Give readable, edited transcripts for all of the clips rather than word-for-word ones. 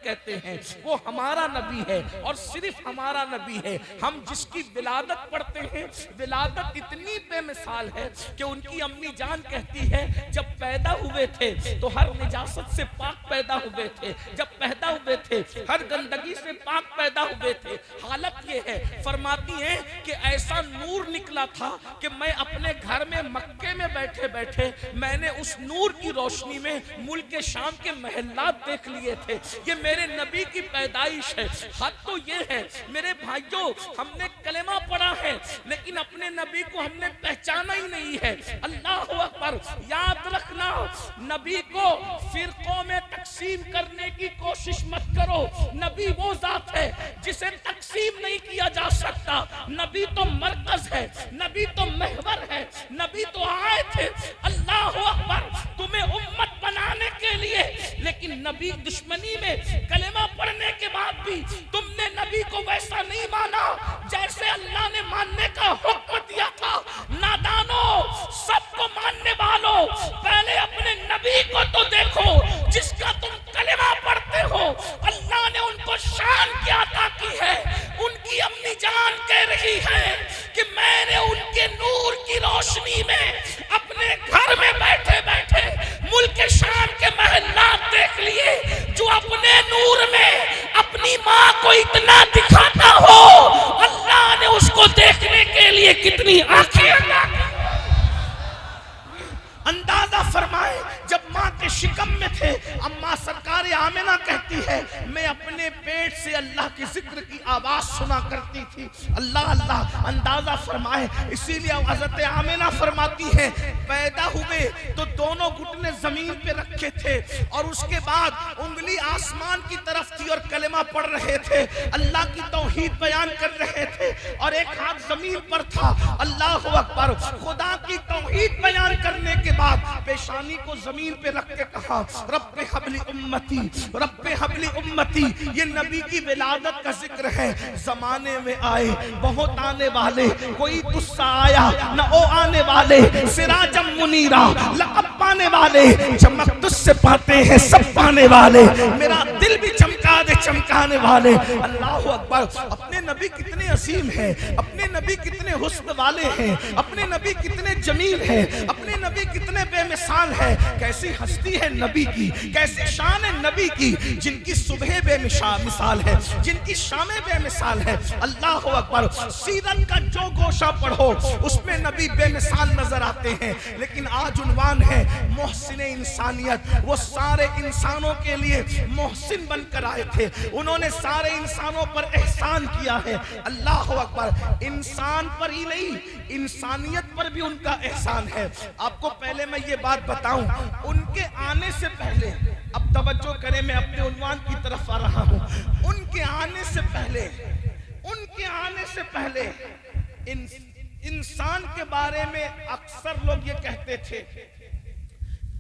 कहते हैं, वो हमारा नबी है और सिर्फ हमारा नबी है। हम जिसकी विलादत पढ़ते हैं, विलादत इतनी बेमिसाल है कि उनकी अम्मी जान कहती है जब पैदा हुए थे तो हर निजासत से पाक पैदा हुए थे, जब पैदा हुए थे हर गंदगी से पाक पैदा हुए थे। हालत ये है, फरमाती हैं कि ऐसा नूर निकला था कि मैं अपने घर में मक्के में बैठे बैठे मैंने उस नूर की रोशनी में मुल्क शाम के महल्लात देख लिए थे। ये मेरे नबी की पैदाइश है। हद तो ये है मेरे भाइयों, हमने कलेमा पढ़ा है लेकिन अपने नबी को हमने पहचाना ही नहीं है। अल्लाह अकबर। याद रखना, नबी को फिरकों में तकसीम करने की कोशिश मत करो। नबी वो जात है जिसे तकसीम नहीं किया जा सकता। नबी तो मरकज है, नबी तो महवर है, नबी तो आए थे अल्लाह अकबर तुम्हें उम्मत बनाने के लिए। लेकिन नबी दुश्मनी में कलेमा पढ़ने के बाद भी तुमने नबी को वैसा नहीं माना जैसे अल्लाह ने मानने का हुक्म दिया था। नादानो, सबको मानने वालों, पहले अपने नबी को तो देखो जिसका तुम कलेमा पढ़ते हो। अल्लाह ने उनको शान क्या अता की है। उनकी अम्मी जान कह रही है कि मैंने उनके नूर की रोशनी में अपने घर में बैठे बैठे मुल्क शाम के महल्लात देख लिए। जो अपने नूर में अपनी माँ को इतना दिखाता हो, अल्लाह ने उसको देखने के लिए कितनी आंखें अता की। अंदाजा फरमाए, जब माँ के शिकम में थे, अम्मा सरकार आमिना कहती है मैं अपने पेट से अल्लाह के जिक्र की आवाज सुना करती थी। अल्लाह अल्लाह, अंदाजा फरमाए। इसीलिए हज़रत आमिना फरमाती है पैदा हुए तो दोनों घुटने जमीन पे रखे थे और उसके बाद उंगली आसमान की तरफ थी और कलेमा पढ़ रहे थे, अल्लाह की तौहीद बयान कर रहे थे और एक हाथ जमीन पर था। अल्लाह अकबर। खुदा की तौहीद बयान करने के बाद पेशानी को जमीन पे रख के कहा रब्बे हबली उम्मती, रब्बे हबली उम्मती। ये नबी की विलादत का जिक्र है। जमाने में आए बहुत आने वाले, कोई तुस्सा आया न ओ आने वाले, सिराजम मुनीरा लक़ब पाने वाले, चमक तुझसे पाते हैं सब पाने वाले, मेरा दिल भी चमका दे चमकाने वाले। अल्लाह अकबर। अपने नबी कितने असीम हैं, अपने नबी कितने हुस्न वाले हैं, अपने नबी कितने जमील हैं, अपने नबी कितने बेमिसाल है। कैसी हस्ती है नबी की, कैसी शान है नबी की, जिनकी सुबह बेमिसाल है, जिनकी शामें बेमिसाल है। अल्लाह अकबर। सीरत का जो गोशा पढ़ो उसमें नबी बेमिसाल नजर आते हैं। लेकिन आज उन्वान है मोहसिन इंसानियत। वो सारे इंसानों के लिए मोहसिन बनकर आए थे, उन्होंने सारे इंसानों पर एहसान किया है। अल्लाह अकबर। इंसान पर ही नहीं, इंसानियत पर भी उनका एहसान है। आपको पहले मैं ये बात बताऊं, उनके आने से पहले, अब तवज्जो करें, मैं अपने उन्वान की तरफ आ रहा हूं। उनके आने से पहले, उनके आने से पहले इंसान के बारे में अक्सर लोग ये कहते थे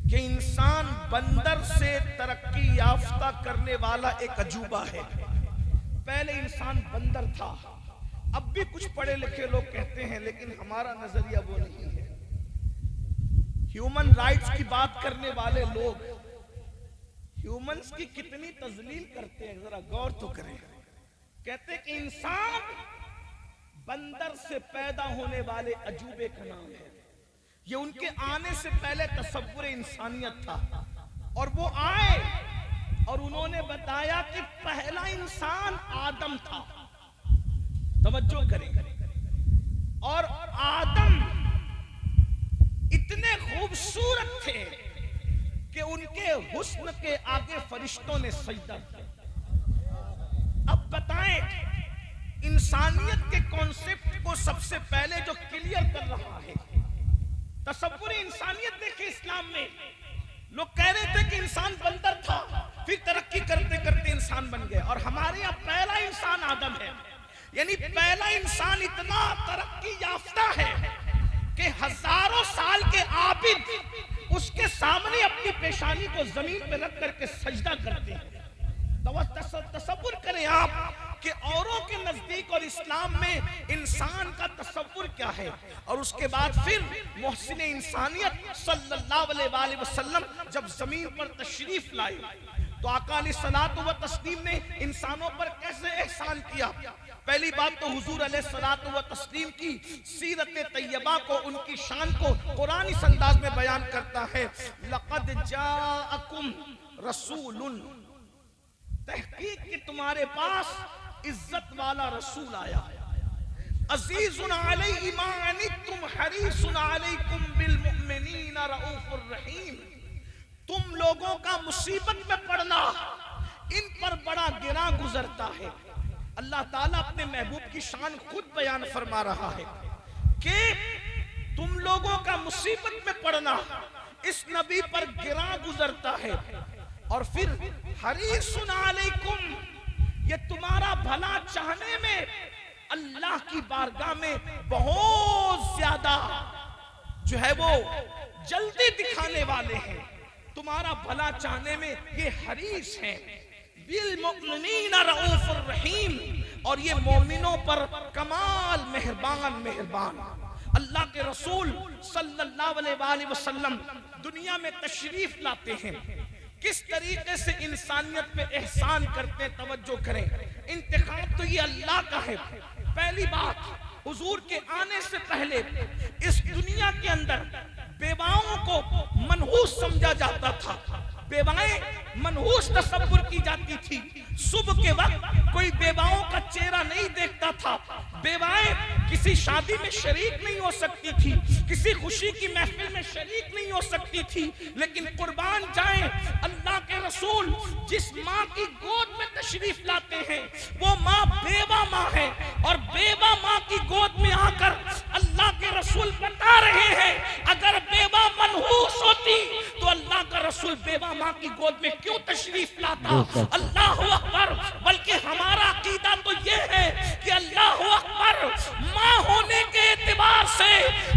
कि इंसान बंदर से तरक्की याफ्ता करने वाला एक अजूबा है। पहले इंसान बंदर था। अब भी कुछ पढ़े लिखे लोग कहते हैं, लेकिन हमारा नजरिया वो नहीं है। ह्यूमन राइट्स की बात करने वाले लोग ह्यूमंस की कितनी तजलील करते हैं, जरा गौर तो करें। कहते हैं कि इंसान बंदर से पैदा होने वाले अजूबे का नाम है। ये उनके आने से पहले तसव्वुर इंसानियत था और वो आए और उन्होंने बताया कि पहला इंसान आदम था। तवज्जो करें। और आदम इतने खूबसूरत थे कि उनके हुस्न के आगे फरिश्तों ने सजदा किया। अब बताएं, इंसानियत के कॉन्सेप्ट को सबसे पहले जो क्लियर कर रहा है, तसव्वुर इंसानियत देखे इस्लाम में। लोग कह रहे थे कि इंसान बंदर था, फिर तरक्की करते करते इंसान बन गए, और हमारे यहाँ पहला इंसान आदम है। यानी पहला इंसान इतना तरक्की याफ्ता है कि हजारों साल के आबिद उसके सामने अपनी पेशानी को जमीन पे रख करके सजदा करते हैं। तसव्वुर करें आप कि औरों के नजदीक और इस्लाम में इंसान का तसव्वुर क्या है। और उसके बाद फिर मोहसिन इंसानियत सल्लल्लाहु अलैहि वसल्लम जब जमीन पर तशरीफ लाए तो आका अलैहिस्सलात व तस्लीम ने इंसानों पर कैसे एहसान किया। पहली बात तो हुजूर अलैहिस्सलात व तस्लीम की सीरत तैयबा को, उनकी शान को कुरान इस अंदाज में बयान करता है, लक़द जाअकुम रसूलुन, तहकीक कि तुम्हारे पास इज्जत वाला रसूल आया, अज़ीज़ुन अलैहि मा अनित्तुम हरीसुन अलैकुम बिल मुमिनीना रऊफुर रहीम। तुम लोगों का मुसीबत में पड़ना इन पर बड़ा गिरा गुजरता है। अल्लाह ताला अपने महबूब की शान खुद बयान फरमा रहा है कि तुम लोगों का मुसीबत में पड़ना इस नबी पर गिरा गुजरता है। और फिर हरीसुन अलैकुम, ये तुम्हारा भला चाहने में अल्लाह की बारगाह में बहुत ज्यादा जो है वो जल्दी दिखाने वाले हैं। तुम्हारा भला चाहने में ये हरीस है। बिल मुमिनीना रऊफुर रहीम, और ये मोमिनों पर कमाल मेहरबान। अल्लाह के रसूल सल्लल्लाहु अलैहि वसल्लम दुनिया में तशरीफ लाते हैं, किस तरीके से इंसानियत पे एहसान करते हैं, तवज्जो करें। इंतखाब तो ये अल्लाह का है। पहली बात, हुजूर के आने से पहले इस दुनिया के अंदर बेवाओं को मनहूस समझा जाता था, बेवाएं मनहूस तसव्वुर की जाती थी। सुबह के वक्त कोई बेवाओं का चेहरा नहीं देखता था। बेवाएं किसी शादी में शरीक नहीं हो सकती थी, किसी खुशी की महफिल में शरीक नहीं हो सकती थी। लेकिन कुर्बान जाएं, अल्लाह के रसूल जिस माँ की गोद में तशरीफ लाते हैं वो माँ बेवा माँ है। और बेवा माँ की गोद में आकर अल्लाह के रसूल बता रहे हैं, अगर बेवा मनहूस होती तो अल्लाह का रसूल बेवा माँ की गोद में क्यों तशरीफ लाता। अल्लाह अकबर। बल्कि हमारा अकीदा तो ये है कि अल्लाह अकबर, माँ होने के एतबार से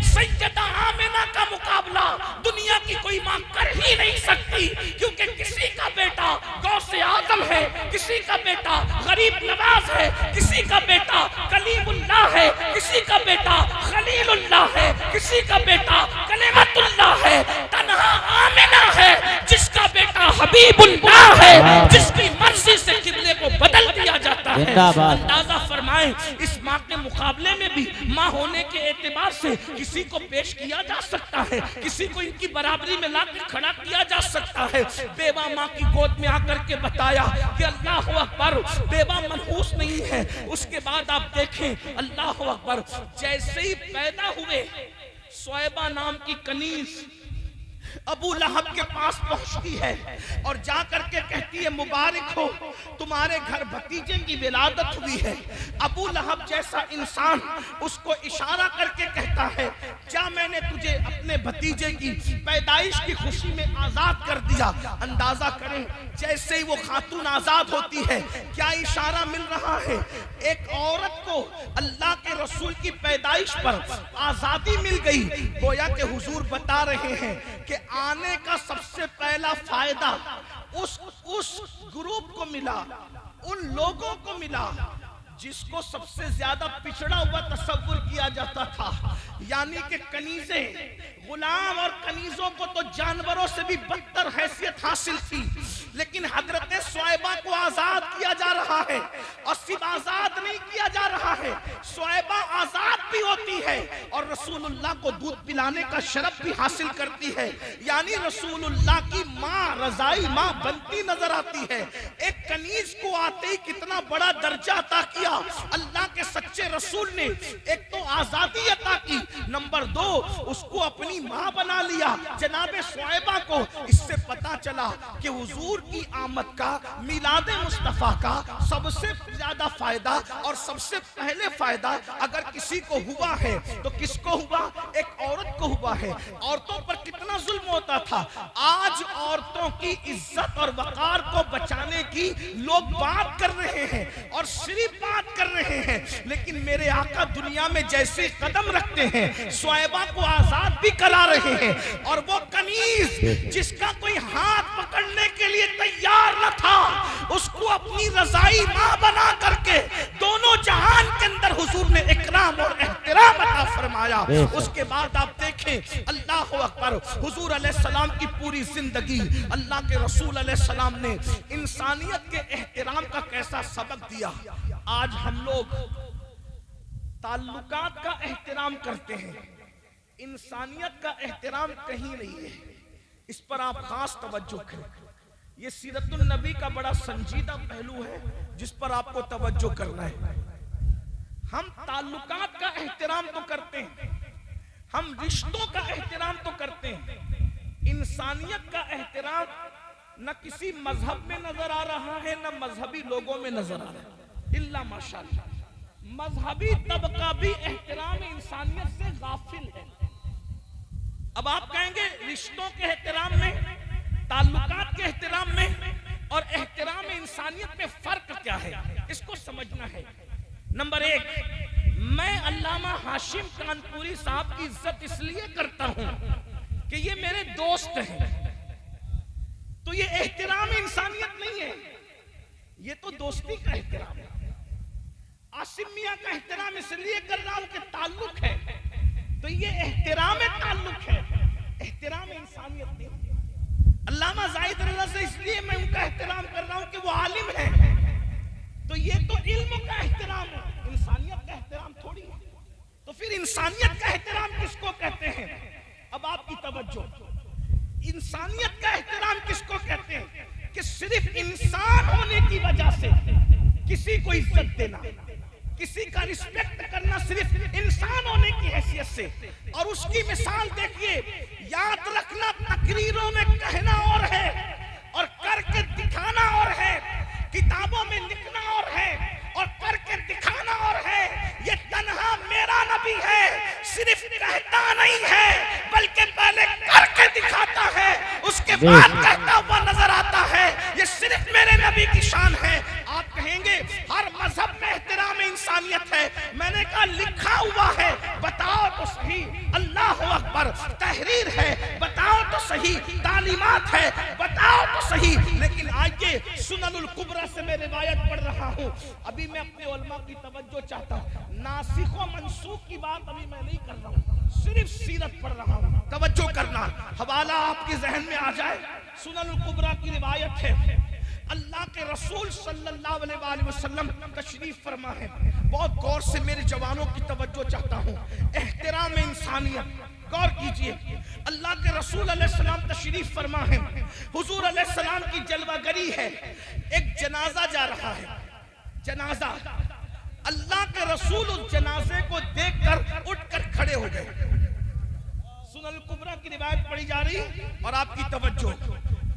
सैयदा आमिना का मुकाबला दुनिया की कोई माँ कर ही नहीं सकती। क्योंकि किसी का बेटा गौसे आजम है, किसी का बेटा गरीब नवाज है, किसी का बेटा कलीमुल्लाह है, किसी का बेटा खलीलुल्लाह है, किसी का बेटा कलिमतुल्लाह है। तन्हा आमिना है जिसका बेटा हबीबुल्लाह है, जिसकी मर्जी से किबले को बदल दिया जाता है। अंदाजा फरमाएं, इस माँ के मुकाबले में भी माँ होने के एतबार से किसी को पेश किया जा सकता है, किसी को इनकी बराबरी में लाकर खड़ा किया जा सकता है। बेवा माँ की गोद में आकर के बताया कि अल्लाह अकबर, बेवा मनहूस नहीं है। उसके बाद आप देखें, अल्लाह अकबर, जैसे ही पैदा हुए सुएबा नाम की कनीज अबू लहब के पास पहुंचती है और जाकर के कहती है, मुबारक हो, तुम्हारे घर भतीजे की विलादत हुई है। अबू लहब जैसा इंसान उसको इशारा करके कहता है, क्या मैंने तुझे अपने भतीजे की पैदाइश की खुशी में आजाद कर दिया। अंदाजा करें, जैसे ही वो खातून आजाद होती है, क्या इशारा मिल रहा है। एक औरत को अल्लाह के रसूल की पैदाइश पर आजादी मिल गई। गोया के हुजूर बता रहे हैं कि आने का सबसे पहला फायदा उस ग्रुप को मिला, उन लोगों को मिला जिसको सबसे ज्यादा पिछड़ा हुआ तसव्वुर किया जाता था, यानी कि कनीजे। गुलाम और कनीजों को तो जानवरों से भी बदतर हैसियत हासिल थी, लेकिन हजरत सुएबा को आजाद किया जा रहा है। और सिर्फ आजाद नहीं किया जा रहा है, सुएबा आजाद भी होती है और रसूलुल्लाह को दूध पिलाने का शरफ भी हासिल करती है। यानी रसूलुल्लाह की माँ, रजाई माँ बनती नजर आती है। एक कनीज को आते ही कितना बड़ा दर्जा अता किया अल्लाह के सच्चे रसूल ने। एक तो आजादी अता की, नंबर 2 उसको अपनी माँ बना लिया, जनाबे सुएबा को। इससे पता चला कि हुजूर की आमद का, मिलादे मुस्तफा का सबसे ज्यादा फायदा और सबसे पहले फायदा अगर किसी को हुआ है तो किसको हुआ, एक औरत को हुआ है। औरतों पर कितना जुल्म होता था। आज औरतों की इज्जत और वकार को बचाने की लोग बात कर रहे हैं और सिर्फ बात कर रहे हैं, लेकिन मेरे आका दुनिया में जैसे कदम रखते हैं शुएबा को आजाद भी करा रहे हैं। और वो कनीज जिसका कोई हाथ पकड़ने के लिए तैयार न था, उसको अपनी रजाई मां बना करके दोनों जहान के अंदर हुजूर ने इकराम और एहतराम अता फरमाया। उसके बाद आप देखें, अल्लाह अकबर, हुजूर अलैहिस्सलाम की पूरी जिंदगी अल्लाह के रसूल अलैहिस्सलाम ने इंसानियत के एहतराम का कैसा सबक दिया। आज हम लोग ताल्लुकात का एहतराम करते हैं, इंसानियत का एहतराम कहीं नहीं है। इस पर आप खास तवज्जो करें। ये सीरतुन नबी का बड़ा संजीदा पहलू है जिस पर आपको तवज्जो करना है। हम ताल्लुकात का एहतराम तो करते हैं, हम रिश्तों का एहतराम तो करते हैं, इंसानियत का एहतराम न किसी मजहब में नजर आ रहा है न मजहबी लोगों में नजर आ रहा है। इल्ला माशाअल्लाह मजहबी तबका भी एहतराम इंसानियत से गाफिल है। अब आप कहेंगे रिश्तों के एहतराम में, ताल्लुकात के एहतराम में और एहतराम इंसानियत में फर्क क्या है, इसको समझना है। नंबर एक, मैं अल्लामा हाशिम कानपुरी साहब की इज्जत इसलिए करता हूं कि ये मेरे दोस्त हैं, तो ये एहतराम इंसानियत नहीं है, ये तो दोस्ती का एहतराम है। आसिम मियां का एहतराम इसलिए कर रहा हूं कि ताल्लुक है, तो ये एहतराम ताल्लुक है, एहतराम इंसानियत नहीं। अल्लामा जाहिद रज़ा से इसलिए मैं उनका एहतराम कर रहा हूं कि वो आलिम है, तो ये तो इल्म का एहतराम है, इंसानियत का एहतराम थोड़ी है। तो फिर इंसानियत का एहतराम किसको कहते हैं? अब आपकी तवज्जो, इंसानियत का एहतराम किसको कहते हैं? कि सिर्फ इंसान होने की वजह से किसी को इज्जत देना, किसी का रिस्पेक्ट करना सिर्फ इंसान होने की हैसियत से। और उसकी मिसाल देखिए, याद रखना तकरीरों में कहना और है और करके दिखाना और है, किताबों में लिखना और है और करके दिखाना और है। ये तन्हा मेरा नबी है, सिर्फ कहता नहीं है बल्कि पहले करके दिखाता है, उसके बाद कहता हुआ नजर आता है। ये सिर्फ मेरे नबी की शान है। आप कहेंगे हर मजहब में एहतराम इंसानियत है, मैंने कहा लिखा हुआ है, बताओ तो सही। अल्लाह अकबर, तहरीर है, बताओ तो सही। तालीमात है, बताओ तो सही। लेकिन आइए, सुननुल कुबरा से मैं रिवायत पढ़ रहा हूँ। अभी मैं अपने उलमा की तवज्जो चाहता हूँ, नासिख व मंसूख की बात अभी मैं नहीं कर रहा हूँ, सिर्फ सीरत पढ़ रहा हूँ। तवज्जो करना, हवाला आपके जहन में आ जाए। सुननुल कुबरा की रिवायत है, अल्लाह के रसूल सल्लल्लाहु अलैहि वसल्लम तशरीफ फरमा है। बहुत गौर से मेरे जवानों की तवज्जो चाहता हूँ। एहतराम इंसानियत, गौर कीजिए। अल्लाह के रसूल अलैहिस्सलाम तशरीफ फरमा है, हुजूर अलैहिस्सलाम की जलवागरी है। एक जनाजा जा रहा है, जनाजा। अल्लाह के रसूल उस जनाजे को देखकर उठकर खड़े हो गए। सुनन कुबरा की रिवायत पढ़ी जा रही और आपकी तवज्जो।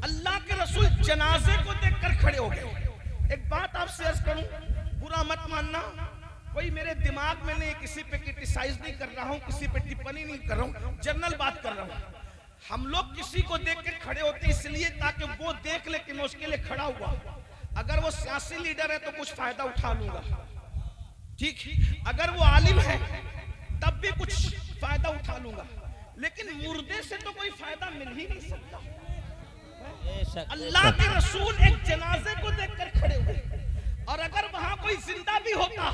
अल्लाह के रसूल जनाजे को देखकर खड़े हो गए। एक बात आपसे अर्ज करूं, बुरा मत मानना, कोई मेरे दिमाग में नहीं, किसी पे क्रिटिसाइज नहीं कर रहा हूं, किसी पे टिप्पणी नहीं कर रहा हूं, जनरल बात कर रहा हूं। हम लोग किसी को देख के खड़े होते इसलिए ताकि वो देख ले कि मैं उसके लिए खड़ा हुआ। अगर वो सियासी लीडर है तो कुछ फायदा उठा लूंगा, ठीक। अगर वो आलिम है तब भी कुछ फायदा उठा लूंगा, लेकिन मुर्दे से तो कोई फायदा मिल ही नहीं सकता। अल्लाह के रसूल एक जनाजे को देखकर खड़े हुए, और अगर वहां कोई जिंदा भी होता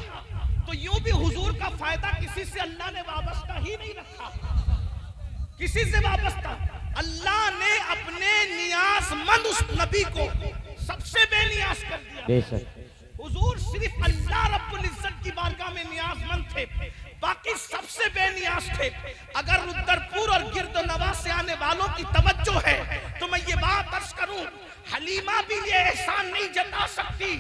तो यूं भी हुजूर का फायदा किसी से अल्लाह ने वाबस्ता ही नहीं रखा, किसी से वाबस्ता। अल्लाह ने अपने नियाज़मंद उस नबी को सबसे बेनियाज कर दिया। हुजूर सिर्फ अल्लाह रब्बुल इज्जत की बारगाह में नियाज़मंद थे, बाकी सबसे बेनियाज थे। अगर रुद्रपुर और गिरदनवा से आने वालों की तवज्जो है तो मैं ये बात अर्ज करूं, हलीमा भी ये एहसान नहीं जता सकती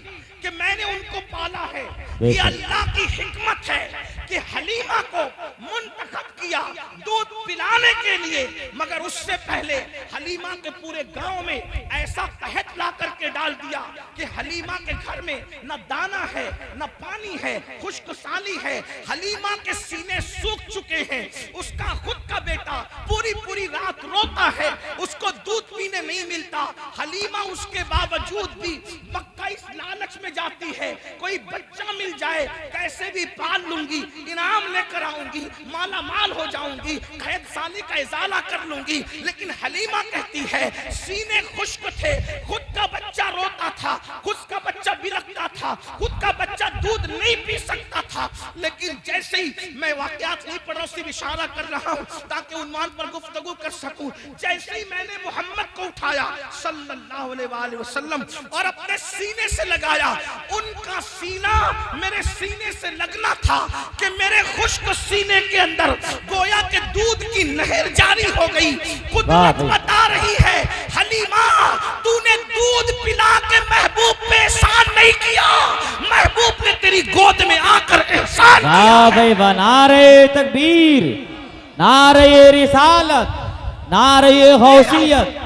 कि मैंने उनको पाला है। ये अल्लाह की हिकमत है कि हलीमा को मुंतखब किया दूध पिलाने के लिए, मगर उससे पहले हलीमा के पूरे गांव में ऐसा कहत ला करके डाल दिया कि हलीमा के घर में न दाना है न पानी है, खुश्क साली है, हलीमा के सीने सूख चुके हैं, उसका खुद का बेटा पूरी पूरी रात रोता है, उसको दूध पीने नहीं मिलता। हलीमा उसके बावजूद भी मक्का इस लालच में जाती है, कोई बच्चा मिल जाए कैसे भी पाल लूंगी, इनाम लेकर आऊंगी, माला माल हो जाऊंगी, कैद साली का इजाला कर लूंगी। लेकिन हलीमा कहती है सीने खुश्क थे, खुद का बच्चा रोता था, खुद का बच्चा बिलखता था, खुद का बच्चा दूध नहीं पी सकता था। लेकिन जैसे ही मैं वाकयात नहीं पढ़ रहा, सिर्फ इशारा कर रहा हूं ताकि उन्वान पर गुफ्तगू कर सकूं, जैसे ही मैंने मोहम्मद को उठाया सल्लल्लाहु अलैहि वसल्लम और अपने सीने से लगाया, उनका सीना मेरे सीने से लगना था कि मेरे खुश्क सीने के अंदर गोया के दूध की नहर जारी हो गई। कुदरत बता रही है हलीमा तूने दूध पिला के महबूब पे एहसान नहीं किया, महबूब ने तेरी गोद में आकर एहसान किया। नारे तकबीर, नारे रिसालत, नारे गौसियत।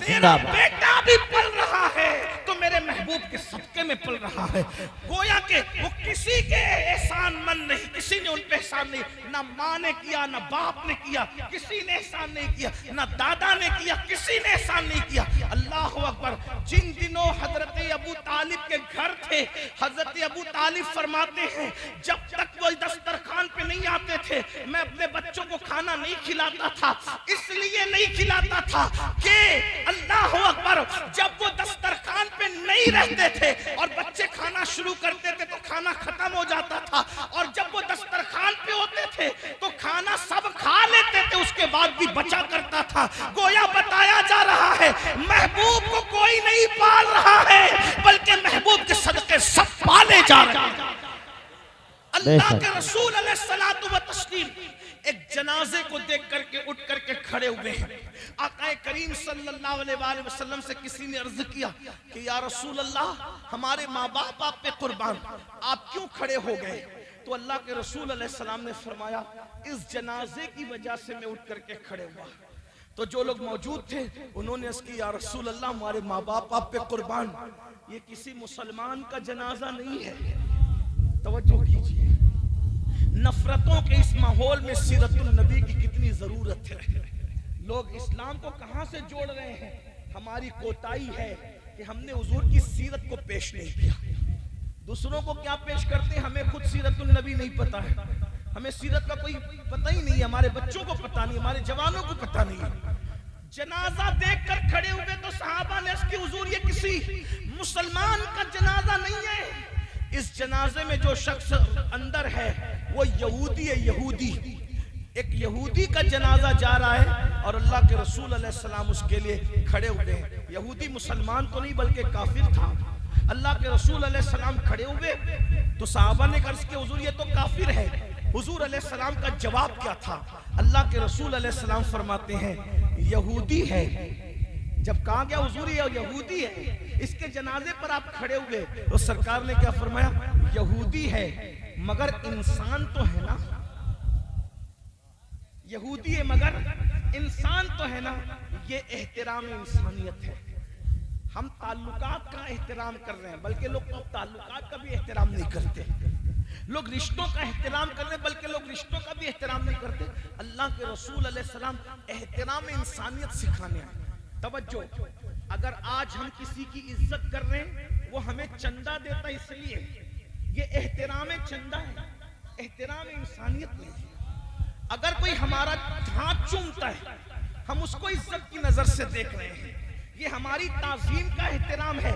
तेरा बेटा भी पल रहा है तो मेरे महबूब के सदके में पल रहा है। गोया के वो किसी के एहसान मन नहीं, किसी ने उन पे एहसान नहीं, ना माँ ने किया, ना बाप ने किया, किसी ने एहसान नहीं किया, ना दादा ने किया, किसी ने एहसान नहीं किया। अल्लाह अकबर। जिन दिनों हजरत अबू तालिब के घर थे, हजरत अबू तालिब फरमाते हैं जब तक वो दस्तरखान पे नहीं आते थे मैं अपने बच्चों को खाना नहीं खिलाता था। इसलिए नहीं खिलाता था कि अल्लाह अकबर जब वो दस्तरखान पे नहीं रहते थे और बच्चे खाना शुरू करते थे तो खाना खत्म हो जाता था, और जब वो दस्तरखान पे होते थे तो खाना सब खा लेते थे, उसके बाद भी बचा करता था। गोया बताया जा रहा है महबूब को कोई नहीं पाल रहा है, बल्कि महबूब के सदके सब पाले जा रहे हैं। अल्लाह के रसूल अलैहिस्सलातु व तस्लीम एक जनाजे को देख करके उठ करके खड़े हुए हैं। आका करीम सल्लल्लाहु अलैहि वसल्लम से किसी ने अर्ज किया कि या रसूल अल्लाह हमारे माँ बाप आप पे कुर्बान, आप क्यों खड़े हो गए? तो अल्लाह के रसूल अलैहिस्सलाम ने फरमाया इस जनाजे की वजह से मैं उठ करके खड़े हुआ। तो जो लोग मौजूद थे उन्होंने अर्ज किया या रसूल अल्लाह हमारे माँ बाप आप पे कुर्बान, ये किसी मुसलमान का जनाजा नहीं है। तवज्जो कीजिए, नफरतों के इस माहौल में सीरतुल नबी की कितनी जरूरत है। लोग इस्लाम को कहां से जोड़ रहे हैं? हमारी कोताही है कि हमने हुजूर की सीरत को पेश नहीं किया। दूसरों को क्या पेश करते हैं, हमें खुद सीरतुल नबी नहीं पता है, हमें सीरत का कोई पता ही नहीं है, हमारे बच्चों को पता नहीं, हमारे जवानों को पता नहीं है। जनाजा देखकर खड़े हुए तो सहाबा ने इसकी हुजूर ये किसी मुसलमान का जनाजा नहीं है, इस जनाजे में जो शख्स अंदर है वो यहूदी है। यहूदी, एक यहूदी का जनाजा जा रहा है और अल्लाह के रसूल अलैहिस्सलाम उसके लिए खड़े हुए हैं। यहूदी मुसलमान तो नहीं बल्कि काफिर था। अल्लाह के रसूल अलैहिस्सलाम खड़े हुए तो सहाबा ने कहा कि हुजूर ये तो काफिर है। हुजूर अलैहिस्सलाम का जवाब क्या था? अल्लाह के रसूल अलैहिस्सलाम फरमाते हैं यहूदी है। जब कहा गया हुजूर ये यहूदी है, इसके जनाजे पर आप खड़े हुए, तो सरकार ने क्या फरमाया? यहूदी है मगर इंसान तो है ना, यहूदी है मगर इंसान तो है ना। ये एहतराम इंसानियत है। हम ताल्लुकात का एहतराम कर रहे हैं, बल्कि लोग तो ताल्लुकात का भी एहतराम नहीं करते। लोग रिश्तों का एहतराम कर रहे हैं, बल्कि लोग रिश्तों का भी एहतराम नहीं करते। अल्लाह के रसूल अलैहिस्सलाम एहतराम इंसानियत सिखाने आए। तवज्जो, अगर आज हम किसी की इज्जत कर रहे हैं वो हमें चंदा देता इसलिए, ये एहतराम चंदा है, एहतराम इंसानियत नहीं है। अगर कोई हमारा हाथ चूमता है हम उसको इज्जत की नजर से देख रहे हैं, ये हमारी ताजीम का एहतराम है,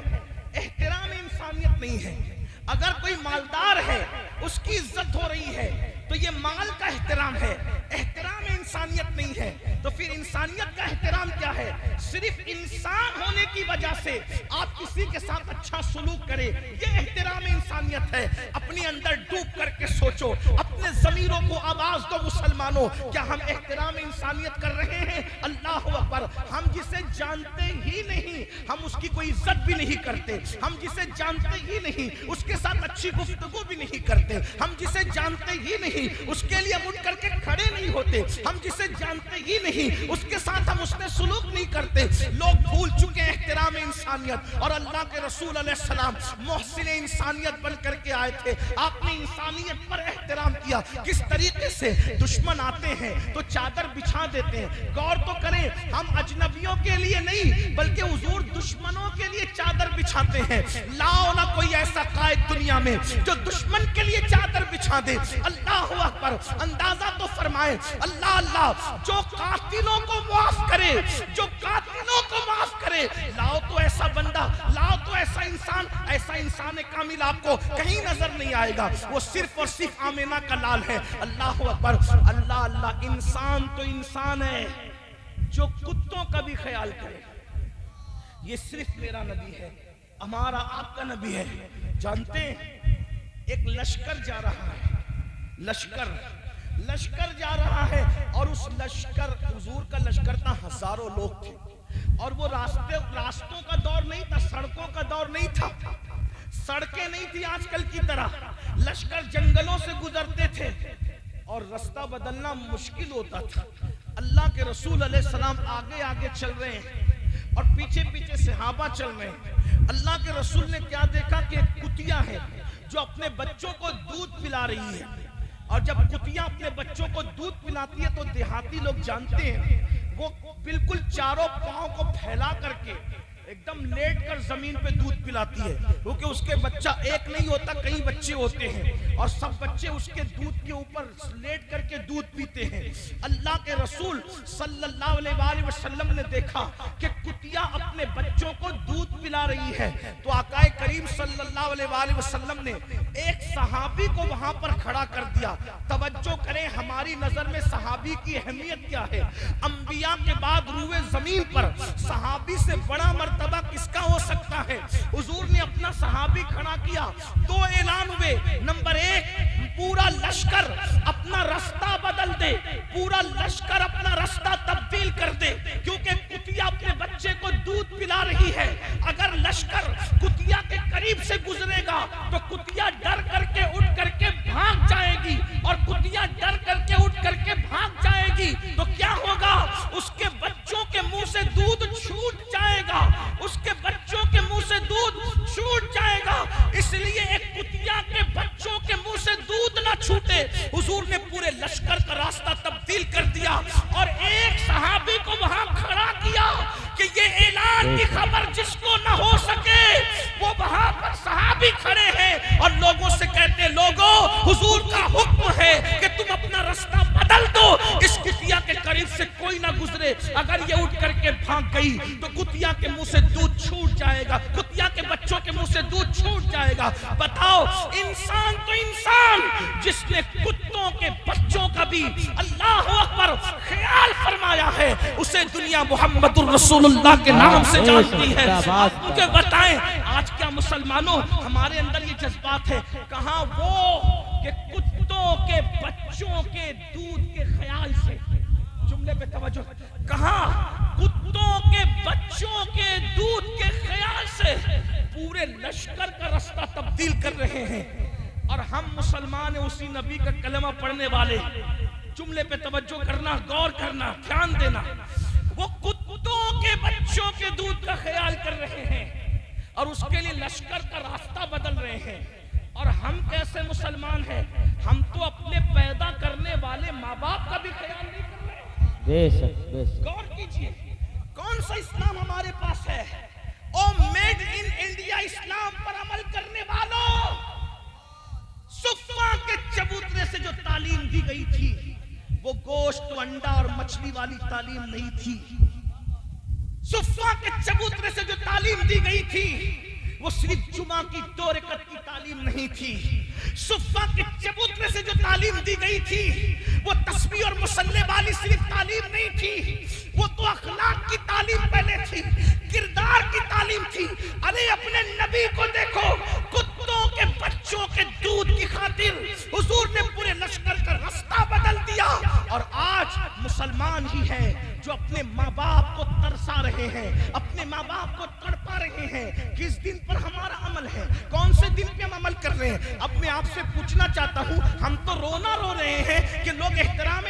एहतराम इंसानियत नहीं है। अगर कोई मालदार है उसकी इज्जत हो रही है तो ये माल का एहतराम है, एहतराम इंसानियत नहीं है। तो फिर इंसानियत का एहतराम क्या है? सिर्फ इंसान होने की वजह से आप किसी के साथ अच्छा सलूक करें, ये एहतराम इंसानियत है। अपने अंदर डूब करके सोचो, अपने ज़मीरों को आवाज दो मुसलमानों, क्या हम एहतराम इंसानियत कर रहे हैं? अल्लाह अकबर। हम जिसे जानते ही नहीं हम उसकी कोई इज्जत भी नहीं करते, हम जिसे जानते ही नहीं उसके साथ अच्छी गुफ्तगू भी नहीं करते, हम जिसे जानते ही नहीं उसके लिए हम उठ करके खड़े नहीं होते, हम जिसे जानते ही नहीं उसके साथ हम उसने सुलूक नहीं करते। लोग भूल चुके हैं एहतराम इंसानियत, और अल्लाह के रसूल अलैहिस्सलाम मोहसिन इंसानियत बन करके आए थे। आपने इंसानियत पर एहतराम किया। किस तरीके से दुश्मन आते हैं तो चादर बिछा देते हैं। गौर तो करें, हम अजनबियों के लिए नहीं बल्कि हुजूर दुश्मनों के लिए चादर बिछाते हैं। लाओ ना कोई ऐसा कायद दुनिया में जो दुश्मन के लिए चादर बिछा दे। अल्लाह अकबर। अंदाजा तो फरमाए अल्लाह अल्लाह, जो कातिलों को माफ करे, जो कातिलों को माफ करे। लाओ तो ऐसा बंदा, लाओ तो ऐसा इंसान, ऐसा इंसान कामिल आपको कहीं नजर नहीं आएगा। वो सिर्फ और सिर्फ आमिना का लाल है। अल्लाह अकबर। अल्लाह अल्लाह। इंसान तो इंसान है जो कुत्तों का भी ख्याल करे। ये सिर्फ मेरा नबी है, हमारा आपका नबी है। जानते हैं एक लश्कर जा रहा है, लश्कर जा रहा है, और उस लश्कर, हुजूर का लश्कर था, हजारों लोग थे, और वो रास्तों का दौर नहीं था, सड़कों का दौर नहीं था, सड़कें नहीं थी आजकल की तरह। लश्कर जंगलों से गुजरते थे और रास्ता बदलना मुश्किल होता था। अल्लाह के रसूल अलैहिस्सलाम आगे आगे चल रहे हैं और पीछे पीछे सहाबा चल रहे हैं। अल्लाह के रसूल ने क्या देखा कि एक कुतिया है जो अपने बच्चों को दूध पिला रही है, और जब कुतिया अपने बच्चों को दूध पिलाती है तो देहाती लोग जानते हैं वो बिल्कुल चारों पांव को फैला करके एकदम लेट कर जमीन पे दूध पिलाती है, क्योंकि उसके बच्चा एक नहीं होता, कई बच्चे होते हैं, और सब बच्चे उसके दूध के ऊपर लेट करके दूध पीते हैं। अल्लाह के रसूल सल्लल्लाहु अलैहि वसल्लम ने देखा कि कुतिया अपने बच्चों को दूध पिला रही है, तो आकाए करीम सल्लल्लाहु अलैहि वसल्लम ने एक सहाबी को वहां पर खड़ा कर दिया। तवज्जो करें, हमारी नजर में सहाबी की अहमियत क्या है। अंबिया के बाद रूए जमीन पर सहाबी से बड़ा मर्तबा किसका हो सकता है। हुजूर ने अपना सहाबी खड़ा किया, दो ऐलान हुए। नंबर एक, पूरा लश्कर अपना रास्ता बदल दे, पूरा लश्कर अपना रास्ता तब्दील कर दे, क्योंकि कुतिया अपने बच्चे को दूध पिला रही है। अगर लश्कर कुतिया के करीब से गुजरेगा तो कुतिया डर करके उठ करके भाग जाएगी, और कुतिया डर करके उठ करके भाग जाएगी तो क्या होगा, उसके बच्चों के मुंह से दूध छूट जाएगा, उसके बच्चों के मुंह से दूध छूट जाएगा। इसलिए एक कुतिया के बच्चों के मुंह से दूध ना छूटे, हुजूर ने पूरे लश्कर का रास्ता तब्दील कर दिया, और एक सहाबी को वहां खड़ा किया कि ये ऐलान की खबर जिसको ना हो सके वो वहां पर सहाबी खड़े हैं और लोगों से कहते, लोगों हुजूर का हुक्म है कि तुम अपना रास्ता बदल दो, इस कुतिया के करीब से कोई ना गुजरे। अगर ये उठ करके भाग गई तो कुतिया के मुंह से दूध छूट जाएगा, कुतिया के बच्चों के मुंह से दूध छूट जाएगा। बताओ, इंसान तो इंसान जिसने कुत्तों के बच्चों का भी अल्लाह अकबर ख्याल फरमाया है, उसे दुनिया मोहम्मदुर रसूलुल्लाह के नाम से जानती है। मुझे बताएं, आज क्या मुसलमानों हमारे अंदर ये जज्बात है? कहां वो कि कुत्तों के बच्चों के दूध के ख्याल से, जुमले पे तवज्जो, कहां कुत्तों के बच्चों के दूध के ख्याल से पूरे लश्कर का रास्ता तब्दील कर रहे हैं, और हम मुसलमान उसी नबी का कलमा पढ़ने वाले। जुमले पे तवज्जो करना, गौर करना, ध्यान देना। वो कुत्तों के बच्चों के दूध का ख्याल कर रहे हैं और उसके लिए लश्कर का रास्ता बदल रहे हैं, और हम कैसे मुसलमान हैं? हम तो अपने पैदा करने वाले माँ बाप का भी ख्याल नहीं कर रहे। बेशक। गौर कीजिए, कौन सा इस्लाम हमारे पास है? ओ मेड इन इंडिया इस्लाम पर अमल करने वालों, सुफ़ा के चबूतरे से जो तालीम दी गई थी वो गोश्त, अंडा और मछली वाली तालीम नहीं थी। सुफ़ा के चबूतरे से जो तालीम दी गई थी वो सिर्फ जुमा की 2 रकअत की तालीम नहीं थी। सुफ़ा के चबूतरे से जो तालीम दी गई थी वो तस्बीह और मुसल्ले वाली सिर्फ तालीम नहीं थी, वो तो अखलाक की तालीम पहले थी, किरदार की तालीम थी। अरे अपने नबी को देखो, कुत्तों के बच्चों के दूध की खातिर हुजूर ने पूरे लश्कर का रास्ता बदल दिया, और आज मुसलमान ही है जो अपने माँ बाप को तरसा रहे हैं, अपने माँ बाप को तड़पा रहे हैं। किस दिन पर हमारा अमल है? कौन से दिन पे हम अमल कर रहे हैं। अब मैं आपसे पूछना चाहता हूँ, हम तो रोना रो रहे हैं कि लोग एहतराम